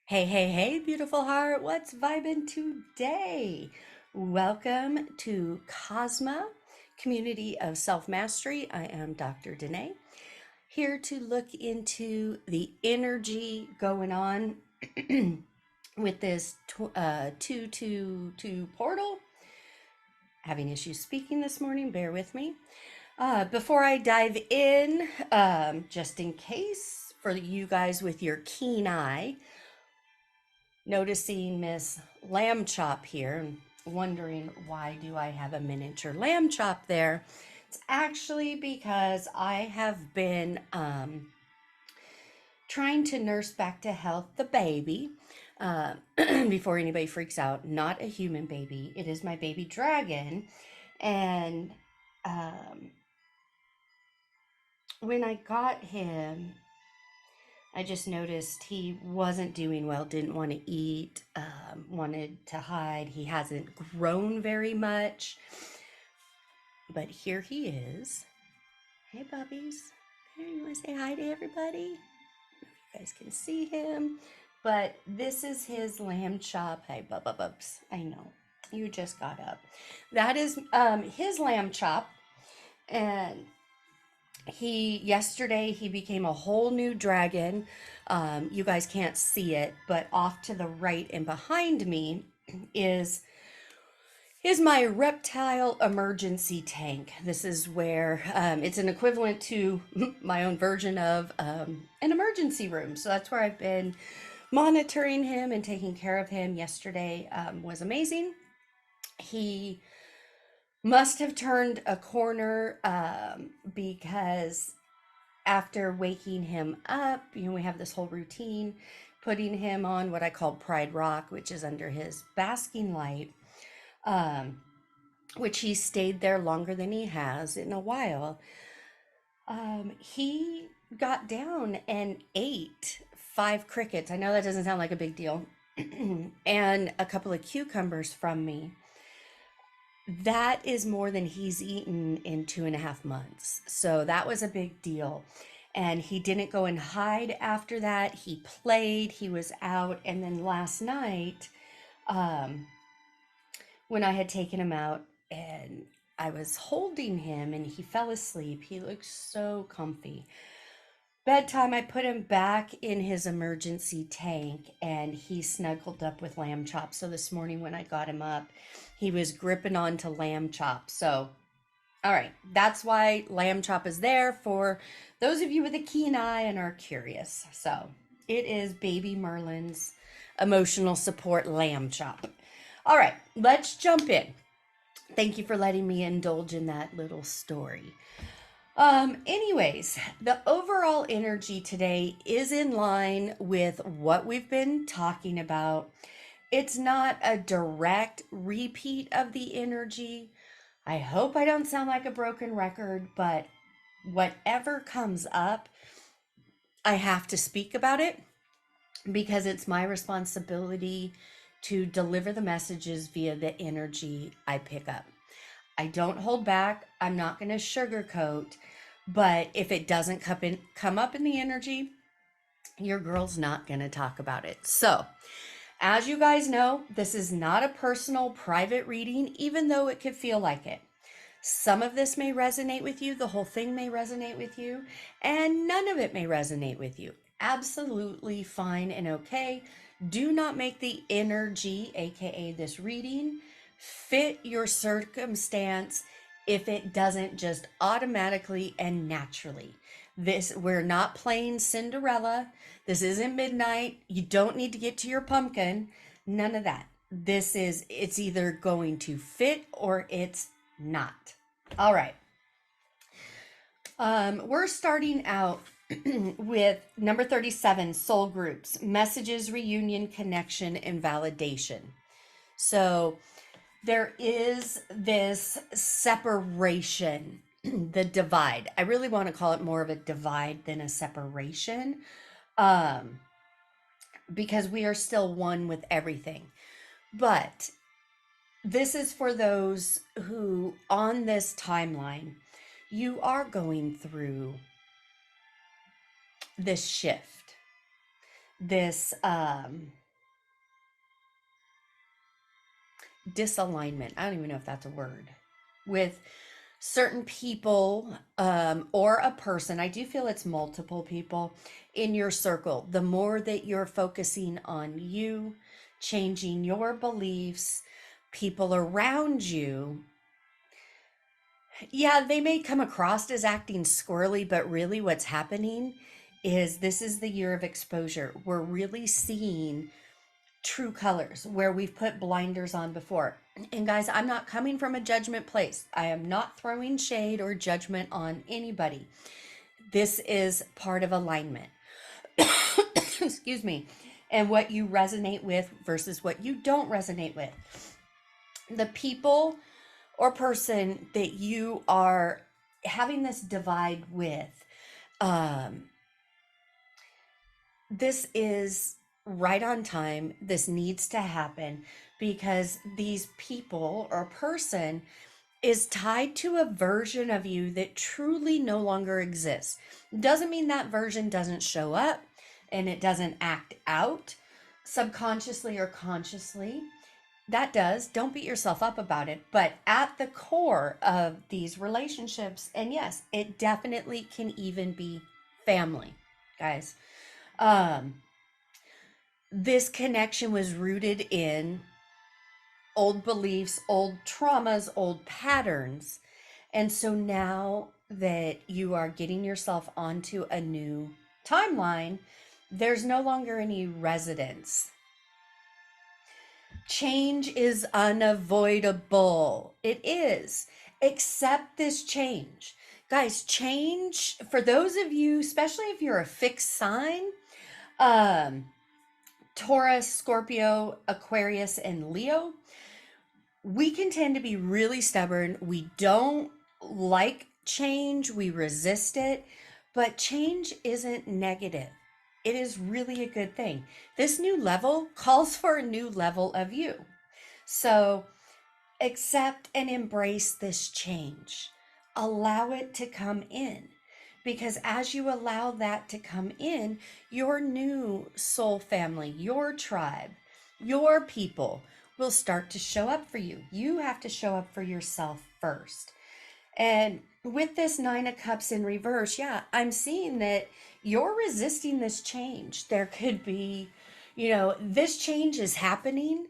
Hey, hey, hey, beautiful heart. What's vibing today? Welcome to Cosma, Community of Self Mastery. I am Dr. Danae, here to look into the energy going on with this 222 portal. Having issues speaking this morning, bear with me. Before I dive in, just in case for you guys with your keen eye, noticing Miss Lamb Chop here and wondering why do I have a miniature lamb chop there. It's actually because I have been trying to nurse back to health the baby. Before anybody freaks out, not a human baby. It is my baby dragon. And um, when I got him, I just noticed he wasn't doing well, didn't want to eat, wanted to hide. He hasn't grown very much. But here he is. Hey, puppies. There, you want to say hi to everybody? You guys can see him. But this is his lamb chop. Hey, bubs. I know. You just got up. That is his lamb chop. And yesterday he became a whole new dragon. You guys can't see it, but off to the right and behind me is my reptile emergency tank. This is where it's an equivalent to my own version of an emergency room. So that's where I've been monitoring him and taking care of him. Yesterday was amazing. He must have turned a corner because after waking him up, we have this whole routine, putting him on what I call Pride Rock, which is under his basking light, which he stayed there longer than he has in a while. He got down and ate 5 crickets. I know that doesn't sound like a big deal. And a couple of cucumbers from me. That is more than he's eaten in 2.5 months. So that was a big deal. And he didn't go and hide after that. He played, he was out. And then last night, um, when I had taken him out and I was holding him and he fell asleep, he looked so comfy. Bedtime, I put him back in his emergency tank and he snuggled up with Lamb Chop. So this morning when I got him up, he was gripping onto Lamb Chop. So, all right, that's why Lamb Chop is there for those of you with a keen eye and are curious. So, it is baby Merlin's emotional support Lamb Chop. All right, let's jump in. Thank you for letting me indulge in that little story. Anyways, the overall energy today is in line with what we've been talking about. It's not a direct repeat of the energy. I hope I don't sound like a broken record, but whatever comes up, I have to speak about it because it's my responsibility to deliver the messages via the energy I pick up. I don't hold back. I'm not going to sugarcoat. But if it doesn't come up in the energy, your girl's not going to talk about it. So, as you guys know, this is not a personal, private reading, even though it could feel like it. Some of this may resonate with you, the whole thing may resonate with you, and none of it may resonate with you. Absolutely fine and okay. Do not make the energy, aka this reading, fit your circumstance if it doesn't just automatically and naturally. We're not playing Cinderella. This isn't midnight. You don't need to get to your pumpkin. None of that. It's either going to fit or it's not. All right. We're starting out with number 37, soul groups, messages, reunion, connection, and validation. So there is this separation, the divide. I really want to call it more of a divide than a separation, because we are still one with everything. But this is for those who, on this timeline, you are going through this shift. this disalignment. I don't even know if that's a word with certain people or a person. I do feel it's multiple people in your circle. The more that you're focusing on you, changing your beliefs, people around you, yeah, they may come across as acting squirrely, but really what's happening is this is the year of exposure. We're really seeing true colors where we've put blinders on before. And guys, I'm not coming from a judgment place. I am not throwing shade or judgment on anybody. This is part of alignment. Excuse me. And what you resonate with versus what you don't resonate with. The people or person that you are having this divide with, um, this is right on time. This needs to happen because these people or person is tied to a version of you that truly no longer exists. Doesn't mean that version doesn't show up and it doesn't act out subconsciously or consciously. That does. Don't beat yourself up about it. But at the core of these relationships, and yes, it definitely can even be family, guys. Um, this connection was rooted in old beliefs, old traumas, old patterns. And so now that you are getting yourself onto a new timeline, there's no longer any resonance. Change is unavoidable. It is. Accept this change. Guys, change, for those of you, especially if you're a fixed sign, um, Taurus, Scorpio, Aquarius, and Leo, we can tend to be really stubborn. We don't like change, we resist it, but change isn't negative. It is really a good thing. This new level calls for a new level of you. So accept and embrace this change. Allow it to come in. Because as you allow that to come in, your new soul family, your tribe, your people will start to show up for you. You have to show up for yourself first. And with this Nine of Cups in reverse, yeah, I'm seeing that you're resisting this change. There could be, this change is happening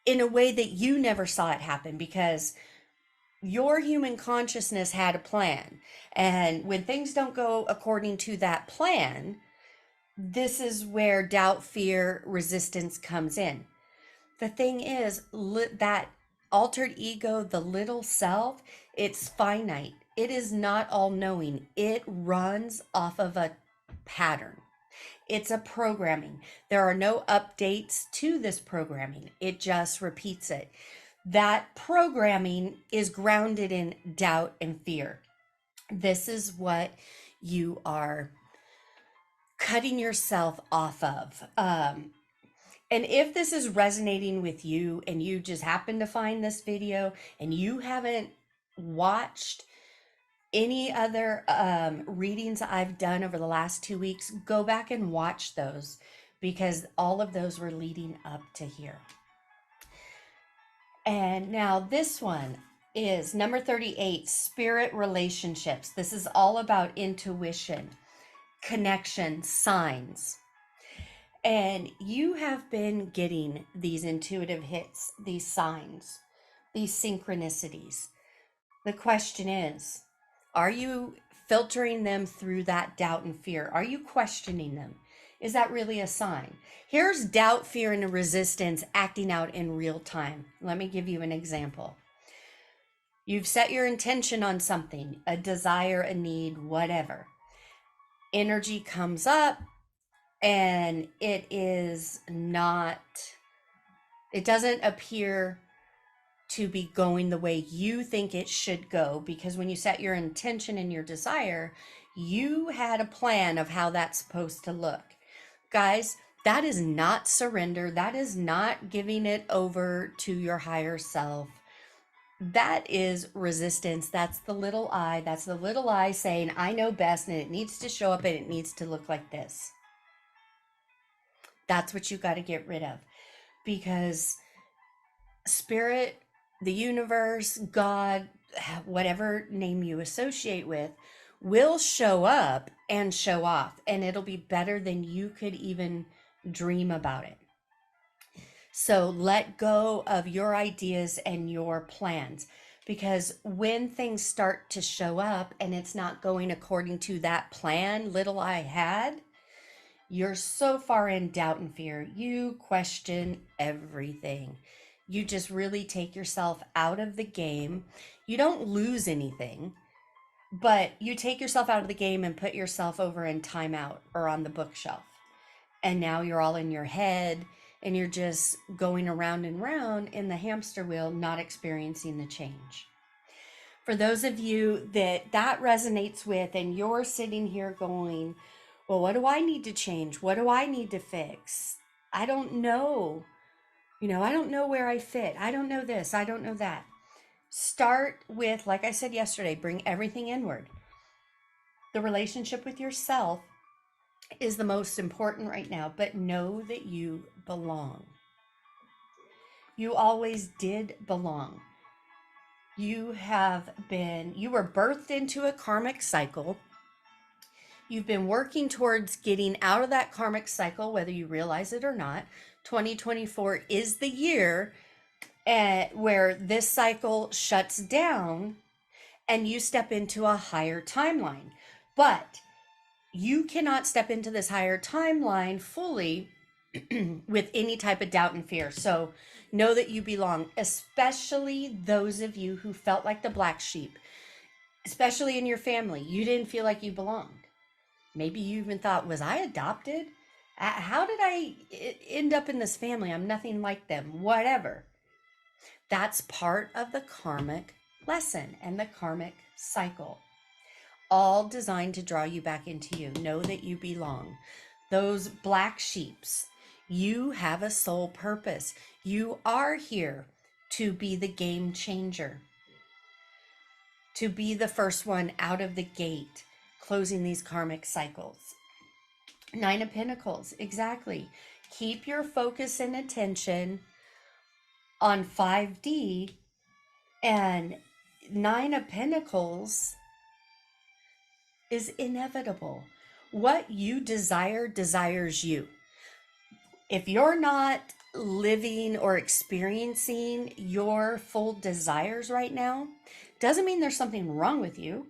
in a way that you never saw it happen because your human consciousness had a plan. And when things don't go according to that plan, this is where doubt, fear, resistance comes in. The thing is, that altered ego, the little self, it's finite. It is not all knowing. It runs off of a pattern. It's a programming. There are no updates to this programming. It just repeats it. That programming is grounded in doubt and fear. This is what you are cutting yourself off of. And if this is resonating with you and you just happen to find this video and you haven't watched any other readings I've done over the last 2 weeks, go back and watch those because all of those were leading up to here. And now this one is number 38, spirit relationships. This is all about intuition, connection, signs. And you have been getting these intuitive hits, these signs, these synchronicities. The question is, are you filtering them through that doubt and fear? Are you questioning them? Is that really a sign? Here's doubt, fear, and resistance acting out in real time. Let me give you an example. You've set your intention on something, a desire, a need, whatever. Energy comes up and it doesn't appear to be going the way you think it should go, because when you set your intention and your desire, you had a plan of how that's supposed to look. Guys, that is not surrender. That is not giving it over to your higher self. That is resistance. That's the little I. That's the little I saying, I know best and it needs to show up and it needs to look like this. That's what you got to get rid of, because spirit, the universe, God, whatever name you associate with, will show up and show off, and it'll be better than you could even dream about it. So let go of your ideas and your plans, because when things start to show up and it's not going according to that plan little I had, you're so far in doubt and fear. You question everything. You just really take yourself out of the game. You don't lose anything, but you take yourself out of the game and put yourself over in timeout or on the bookshelf. And now you're all in your head and you're just going around and round in the hamster wheel, not experiencing the change. For those of you that resonates with, and you're sitting here going, well, what do I need to change? What do I need to fix? I don't know. I don't know where I fit. I don't know this. I don't know that. Start with, like I said yesterday, bring everything inward. The relationship with yourself is the most important right now, but know that you belong. You always did belong. You were birthed into a karmic cycle. You've been working towards getting out of that karmic cycle, whether you realize it or not. 2024 is the year where this cycle shuts down and you step into a higher timeline. But you cannot step into this higher timeline fully with any type of doubt and fear. So know that you belong, especially those of you who felt like the black sheep, especially in your family. You didn't feel like you belonged. Maybe you even thought, was I adopted? How did I end up in this family? I'm nothing like them, whatever. That's part of the karmic lesson and the karmic cycle, all designed to draw you back into you. Know that you belong. Those black sheeps, you have a soul purpose. You are here to be the game changer, to be the first one out of the gate, closing these karmic cycles. 9 of Pentacles, exactly. Keep your focus and attention on 5D, and 9 of Pentacles is inevitable. What you desire desires you. If you're not living or experiencing your full desires right now, doesn't mean there's something wrong with you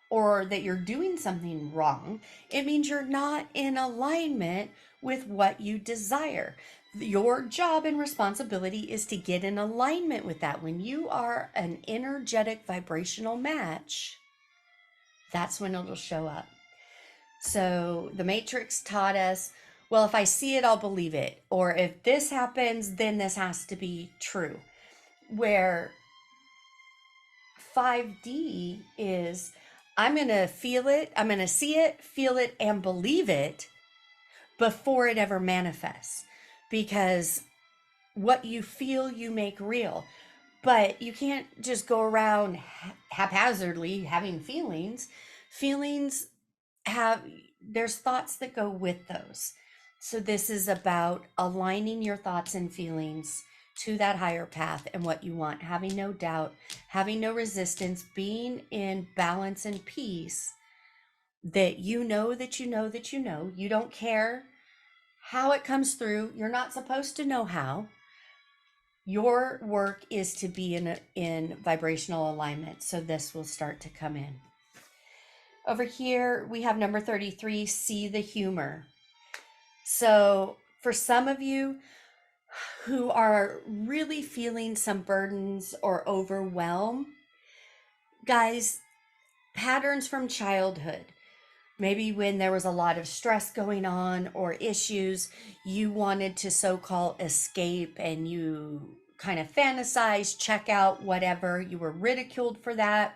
or that you're doing something wrong. It means you're not in alignment with what you desire. Your job and responsibility is to get in alignment with that. When you are an energetic vibrational match, that's when it'll show up. So the Matrix taught us, well, if I see it, I'll believe it. Or if this happens, then this has to be true. Where 5D is, I'm going to feel it, I'm going to see it, feel it, and believe it before it ever manifests. Because what you feel, you make real. But you can't just go around haphazardly having feelings. Feelings there's thoughts that go with those. So this is about aligning your thoughts and feelings to that higher path and what you want, having no doubt, having no resistance, being in balance and peace, that you know that you know that you know. You don't care how it comes through. You're not supposed to know how. Your work is to be in vibrational alignment. So this will start to come in. Over here, we have number 33, see the humor. So for some of you who are really feeling some burdens or overwhelm, guys, patterns from childhood. Maybe when there was a lot of stress going on or issues, you wanted to so-called escape and you kind of fantasize, check out, whatever. You were ridiculed for that.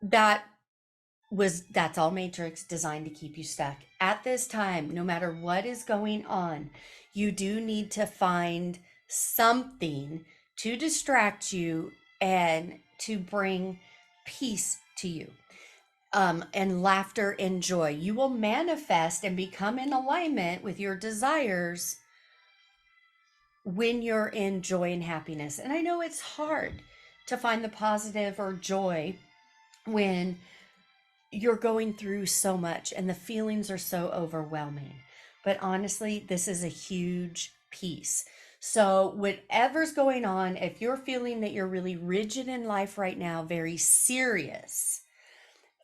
That's all Matrix, designed to keep you stuck. At this time, no matter what is going on, you do need to find something to distract you and to bring peace to you. and laughter and joy. You will manifest and become in alignment with your desires when you're in joy and happiness. And I know it's hard to find the positive or joy when you're going through so much and the feelings are so overwhelming. But honestly, this is a huge piece. So, whatever's going on, if you're feeling that you're really rigid in life right now, very serious,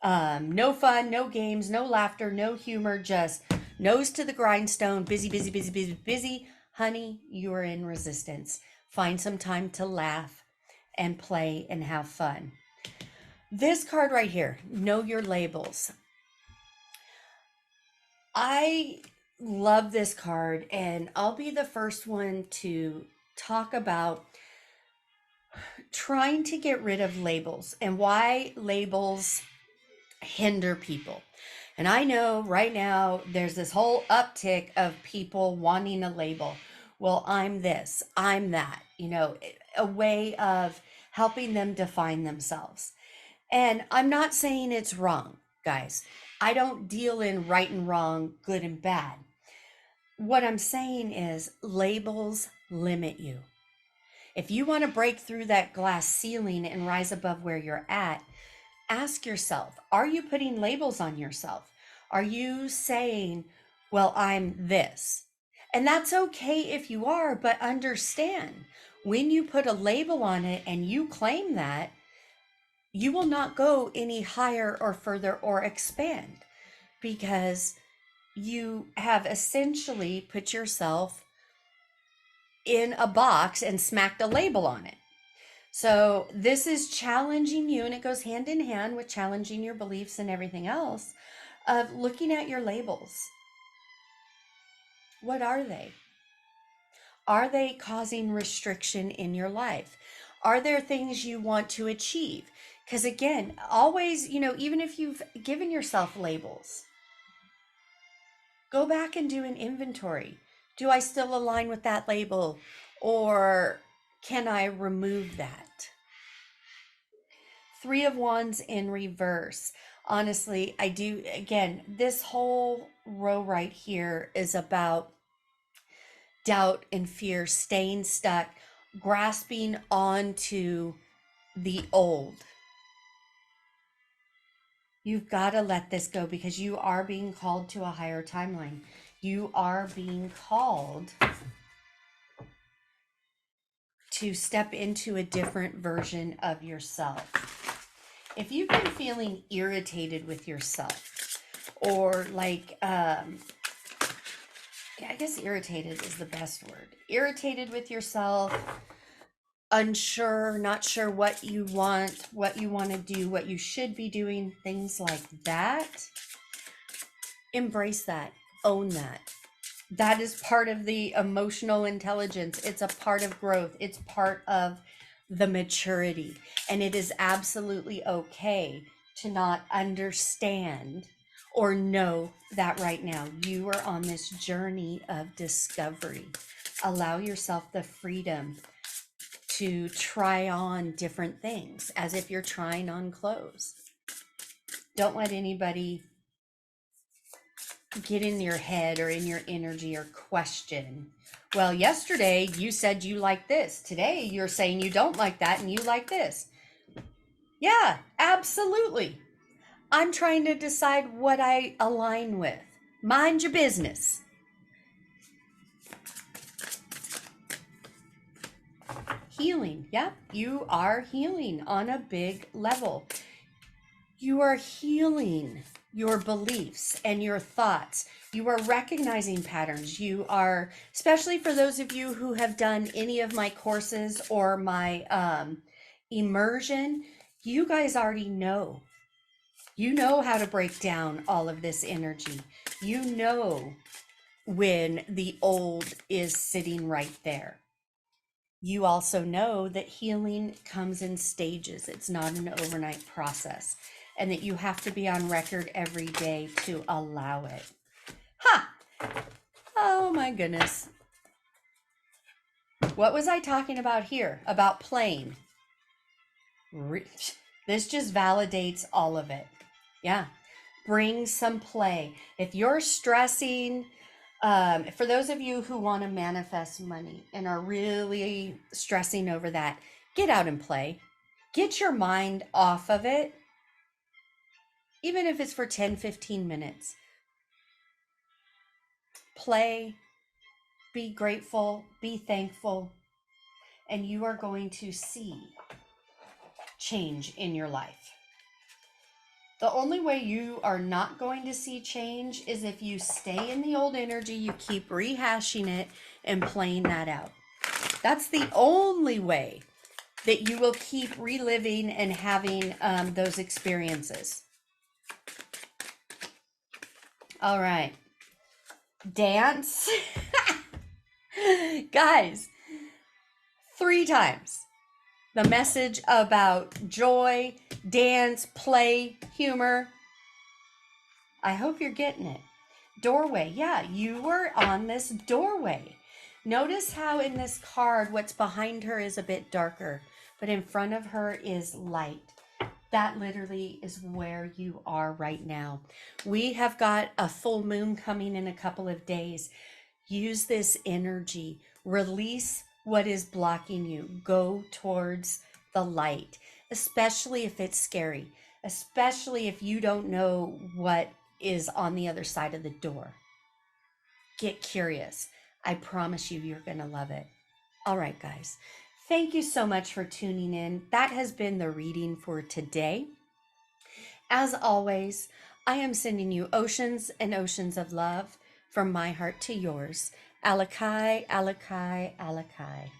no fun, no games, no laughter, no humor, just nose to the grindstone, busy, busy, busy, busy, busy, honey, you're in resistance. Find some time to laugh and play and have fun. This card right here, know your labels. I love this card, and I'll be the first one to talk about trying to get rid of labels and why labels hinder people. And I know right now there's this whole uptick of people wanting a label. Well, I'm this, I'm that, a way of helping them define themselves. And I'm not saying it's wrong, guys. I don't deal in right and wrong, good and bad. What I'm saying is labels limit you. If you want to break through that glass ceiling and rise above where you're at, ask yourself, are you putting labels on yourself? Are you saying, well, I'm this? And that's okay if you are, but understand when you put a label on it and you claim that, you will not go any higher or further or expand because you have essentially put yourself in a box and smacked a label on it. So this is challenging you, and it goes hand in hand with challenging your beliefs and everything else of looking at your labels. What are they? Are they causing restriction in your life? Are there things you want to achieve? Because again, always, even if you've given yourself labels, go back and do an inventory. Do I still align with that label, or can I remove that? Three of Wands in reverse. Honestly, I do. Again, this whole row right here is about doubt and fear, staying stuck, grasping onto the old. You've got to let this go because you are being called to a higher timeline. You are being called to step into a different version of yourself. If you've been feeling irritated with yourself, or like, I guess irritated is the best word. Irritated with yourself, unsure, not sure what you want to do, what you should be doing, things like that. Embrace that, own that. That is part of the emotional intelligence. It's a part of growth. It's part of the maturity. And it is absolutely okay to not understand or know that right now. You are on this journey of discovery. Allow yourself the freedom to try on different things as if you're trying on clothes. Don't let anybody get in your head or in your energy or question. Well, yesterday you said you like this. Today you're saying you don't like that and you like this. Yeah, absolutely. I'm trying to decide what I align with. Mind your business. Healing. Yep, you are healing on a big level. You are healing your beliefs and your thoughts. You are recognizing patterns. You are, especially for those of you who have done any of my courses or my immersion, you guys already know. You know how to break down all of this energy. You know when the old is sitting right there. You also know that healing comes in stages. It's not an overnight process, and that you have to be on record every day to allow it. Ha! Oh my goodness. What was I talking about here? About playing. This just validates all of it. Yeah. Bring some play. If you're stressing, for those of you who want to manifest money and are really stressing over that, get out and play. Get your mind off of it, even if it's for 10, 15 minutes. Play, be grateful, be thankful, and you are going to see change in your life. The only way you are not going to see change is if you stay in the old energy, you keep rehashing it and playing that out. That's the only way that you will keep reliving and having those experiences. All right. Dance. Guys, 3 times. The message about joy, dance, play, humor. I hope you're getting it. Doorway. Yeah, you were on this doorway. Notice how in this card, what's behind her is a bit darker, but in front of her is light. That literally is where you are right now. We have got a full moon coming in a couple of days. Use this energy. Release what is blocking you. Go towards the light, especially if it's scary, especially if you don't know what is on the other side of the door. Get curious. I promise you, you're going to love it. All right, guys. Thank you so much for tuning in. That has been the reading for today. As always, I am sending you oceans and oceans of love from my heart to yours. Alakai, Alakai, Alakai.